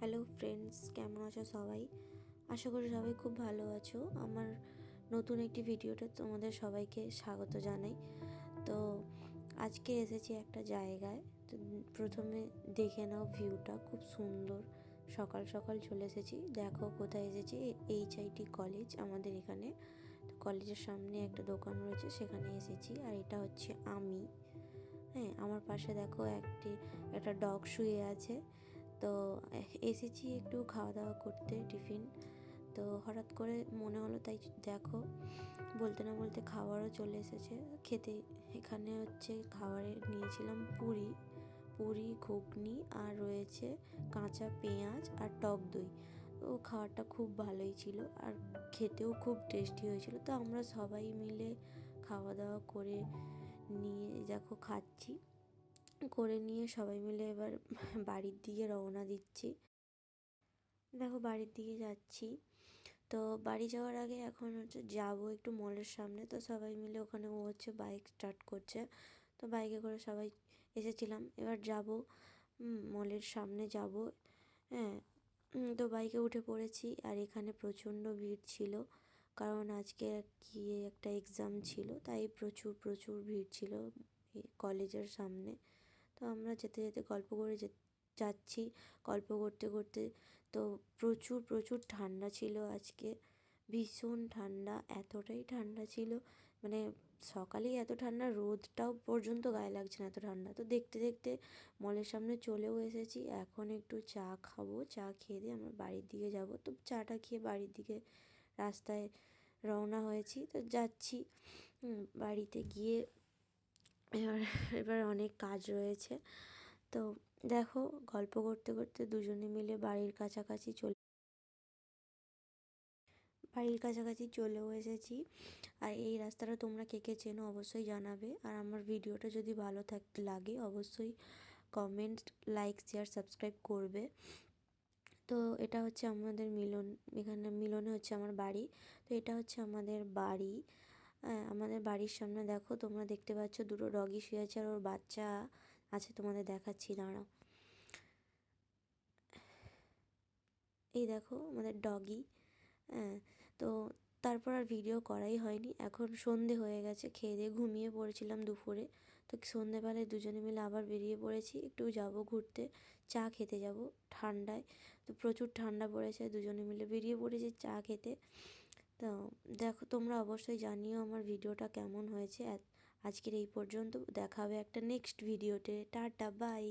Hello friends, কেমন আছো সবাই? আশা করি সবাই খুব ভালো আছো। আমার নতুন একটি ভিডিওতে তোমাদের সবাইকে স্বাগত জানাই। তো আজকে এসেছি একটা জায়গায়। তো প্রথমে দেখে নাও, ভিউটা খুব সুন্দর। সকাল সকাল চলে এসেছি। দেখো কোথায় এসেছি, HIT কলেজ আমাদের এখানে। তো কলেজের সামনে একটা দোকান রয়েছে, সেখানে এসেছি। আর এটা হচ্ছে আমি, হ্যাঁ, আমার পাশে দেখো একটা ডগ শুয়ে আছে। তো এসেছি একটু খাওয়া দাওয়া করতে, টিফিন। তো হঠাৎ করে মনে হলো, তাই দেখো বলতে না বলতে খাবারও চলে এসেছে খেতে। এখানে হচ্ছে খাবারে নিয়েছিলাম পুরি পুরি ঘুগনি, আর রয়েছে কাঁচা পেঁয়াজ আর টক দই। তো খাবারটা খুব ভালোই ছিল, আর খেতেও খুব টেস্টি হয়েছিল। তো আমরা সবাই মিলে খাওয়া দাওয়া করে নিয়ে দেখো খাচ্ছি, করে নিয়ে সবাই মিলে এবার বাড়ির দিকে রওনা দিচ্ছি। দেখো বাড়ির দিকে যাচ্ছি। তো বাড়ি যাওয়ার আগে এখন হচ্ছে যাবো একটু মলের সামনে। তো সবাই মিলে ওখানে, ও হচ্ছে বাইক স্টার্ট করছে। তো বাইকে করে সবাই এসেছিলাম, এবার যাব মলের সামনে যাব। হ্যাঁ, তো বাইকে উঠে পড়েছি। আর এখানে প্রচণ্ড ভিড় ছিল, কারণ আজকে কি একটা এক্সাম ছিল, তাই প্রচুর প্রচুর ভিড় ছিল কলেজের সামনে। তো আমরা যেতে যেতে গল্প করে যাচ্ছি, গল্প করতে করতে। তো প্রচুর প্রচুর ঠান্ডা ছিল আজকে, ভীষণ ঠান্ডা। এতটাই ঠান্ডা ছিল, মানে সকালেই এত ঠান্ডা, রোদটাও পর্যন্ত গায়ে লাগছে না, এত ঠান্ডা। তো দেখতে দেখতে মলের সামনে চলেও এসেছি। এখন একটু চা খাবো, চা খেয়ে দিয়ে আমরা বাড়ির দিকে যাব। তো চাটা খেয়ে বাড়ির দিকে রাস্তায় রওনা হয়েছি। তো যাচ্ছি বাড়িতে গিয়ে। এবার এবার অনেক কাজ রয়েছে। তো দেখো গল্প করতে করতে দুজনে মিলে বাড়ির কাছাকাছি চলেও এসেছি। আর এই রাস্তাটা তোমরা কে কে চেনো অবশ্যই জানাবে। আর আমার ভিডিওটা যদি ভালো লাগে অবশ্যই কমেন্ট, লাইক, শেয়ার, সাবস্ক্রাইব করবে। তো এটা হচ্ছে আমাদের এখানে মিলনে হচ্ছে আমার বাড়ি। তো এটা হচ্ছে আমাদের বাড়ি। আমাদের বাড়ির সামনে দেখো, তোমরা দেখতে পাচ্ছ দুটো ডগি শুয়ে আছে, আর ওর বাচ্চা আছে, তোমাদের দেখাচ্ছি, দাঁড়াও। এই দেখো আমাদের ডগি। হ্যাঁ, তো তারপর আর ভিডিও করাই হয়নি। এখন সন্ধে হয়ে গেছে, খেয়ে দিয়ে ঘুমিয়ে পড়েছিলাম দুপুরে। তো সন্ধেবেলায় দুজনে মিলে আবার বেরিয়ে পড়েছি, একটু যাব ঘুরতে, চা খেতে যাব ঠান্ডায়। তো প্রচুর ঠান্ডা পড়েছে, দুজনে মিলে বেরিয়ে পড়েছি চা খেতে। তো দেখো, তোমরা অবশ্যই জানিও আমার ভিডিওটা কেমন হয়েছে। আজকের এই পর্যন্ত, দেখা হবে একটা নেক্সট ভিডিওতে। Tata, by.